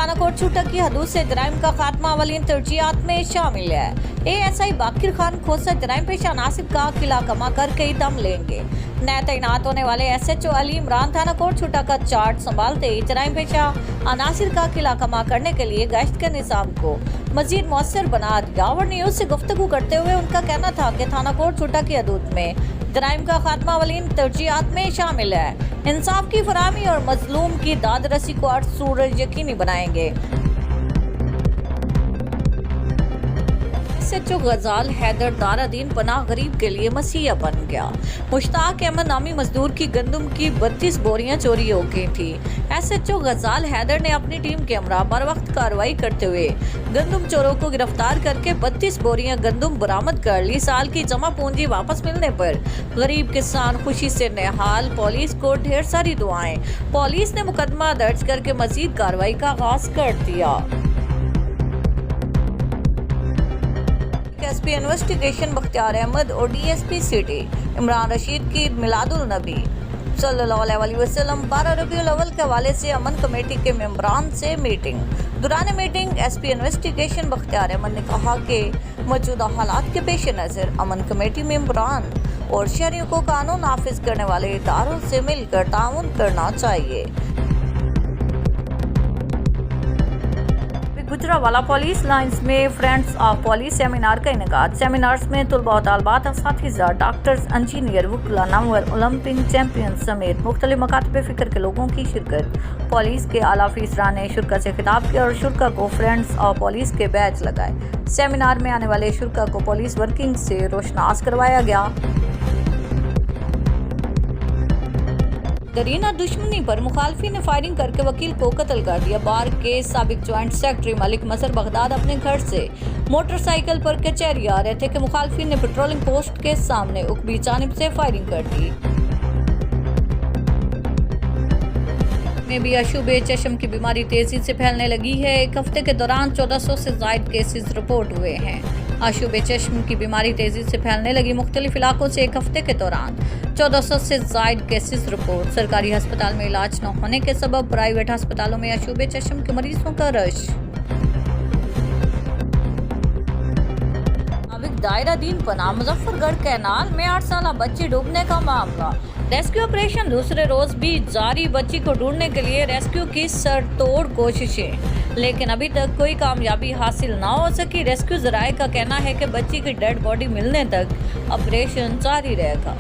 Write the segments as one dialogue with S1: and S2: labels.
S1: थाना कोट छूटक की हदूद से जराइम का खात्मा अवलीन तरजीहात में शामिल है। ASI बाकिर खान खोसा जराइम पेशा नासिब का किला कमा करके ही दम लेंगे। नए तैनात होने वाले SHO अली इमरान थाना कोट छूटक का चार्ट संभालते ही जराइम पेशा अनासिर का किला कमा करने के लिए गश्त के निज़ाम को मजीद मौसर बना दिया। और न्यूज से गुफ्तगू करते हुए उनका कहना था कि थाना कोट छूटक की हदूद में जराइम का खात्मा अवलीन तरजीहात में शामिल है। इंसाफ की फराहमी और मजलूम की दाद रसी को हर सूरज यकीनी बनाएंगे। SHO गजाल हैदर दारादीन पनाह गरीब के लिए मसीहा बन गया। मुश्ताक अहमद नामी मजदूर की गंदम की 32 बोरियां चोरी हो गई थी। SHO गजाल हैदर ने अपनी टीम के हमरा बर वक्त कार्रवाई करते हुए गंदम चोरों को गिरफ्तार करके 32 बोरियां गंदम बरामद कर ली। साल की जमा पूंजी वापस मिलने पर गरीब किसान खुशी से निहाल। पुलिस को ढेर सारी दुआएं। पुलिस ने मुकदमा दर्ज करके मजीद कार्रवाई का आगाज कर दिया। SP इन्वेस्टिगेशन बख्तियार अहमद और DSP सिटी इमरान रशीद की मिलादुल नबी सल्लल्लाहु अलैहि वसल्लम 12 रबीउल अव्वल के हवाले से अमन कमेटी के मेंबरान से मीटिंग। दौरान meeting SP investigation Bakhtiyar Ahmad ने कहा कि मौजूदा हालात के पेश नज़र अमन कमेटी मेंबरान और शहरियों को कानून नाफिज करने वाले इदारों से मिलकर ताउन करना चाहिए। गुजरावाला पुलिस लाइन्स में फ्रेंड्स ऑफ पुलिस सेमिनार का इनेकाद। सेमिनार्स में तुलबा तालबात, असातिज़ा, डॉक्टर्स, इंजीनियर, वकला, नंबर, ओलंपिक चैंपियन समेत मुख्तलिफ मकातब फ़िक्र के लोगों की शिरकत। पुलिस के आला अफसरान ने शुरा से खिताब किया और शुरा को फ्रेंड्स ऑफ पुलिस के बैच लगाए। सेमिनार में आने वाले शुरा को पुलिस वर्किंग से रोशनास करवाया गया। दरीना दुश्मनी पर मुखालफी ने फायरिंग करके वकील को कत्ल कर दिया। बार के साबिक ज्वाइंट सेक्रेटरी मलिक मसर बगदाद अपने घर से मोटरसाइकिल पर कचहरी आ रहे थे कि मुखालफी ने पेट्रोलिंग पोस्ट के सामने उकबी जानिब से फायरिंग कर दी। में भी अशुबे चश्म की बीमारी तेजी से फैलने लगी है। एक हफ्ते के दौरान 1400 से ज़ायद केसेस रिपोर्ट हुए हैं। अशुबे चश्म की बीमारी तेजी से फैलने लगी। मुख्तलिफ इलाकों से एक हफ्ते के दौरान 1400 से ज़ायद केसेस रिपोर्ट। सरकारी अस्पताल में इलाज न होने के सबब प्राइवेट अस्पतालों में अशुबे चश्म के मरीजों का रश। दायरा दीन पना मुजफ्फरगढ़ कैनाल में 8 साल बच्ची डूबने का मामला। रेस्क्यू ऑपरेशन दूसरे रोज भी जारी। बच्ची को ढूंढने के लिए रेस्क्यू की सरतोड़ कोशिशें, लेकिन अभी तक कोई कामयाबी हासिल ना हो सकी। रेस्क्यू जराये का कहना है कि बच्ची की डेड बॉडी मिलने तक ऑपरेशन जारी रहेगा।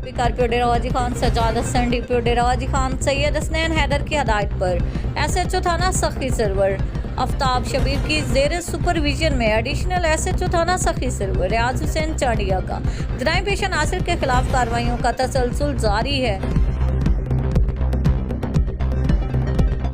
S1: पीओ डेरावाजी खान सजाद हसन, DPO डेरावाजी खान सैयद हसनैन हैदर की हदायत पर SHO थाना सखी सरवर आफ्ताब शबीर की जेर सुपरविजन में एडिशनल SHO थाना सखी सरवर रियाज हुसैन चांडिया का जराइम पेशा नासिर के खिलाफ कार्रवाइयों का तसलसल जारी है।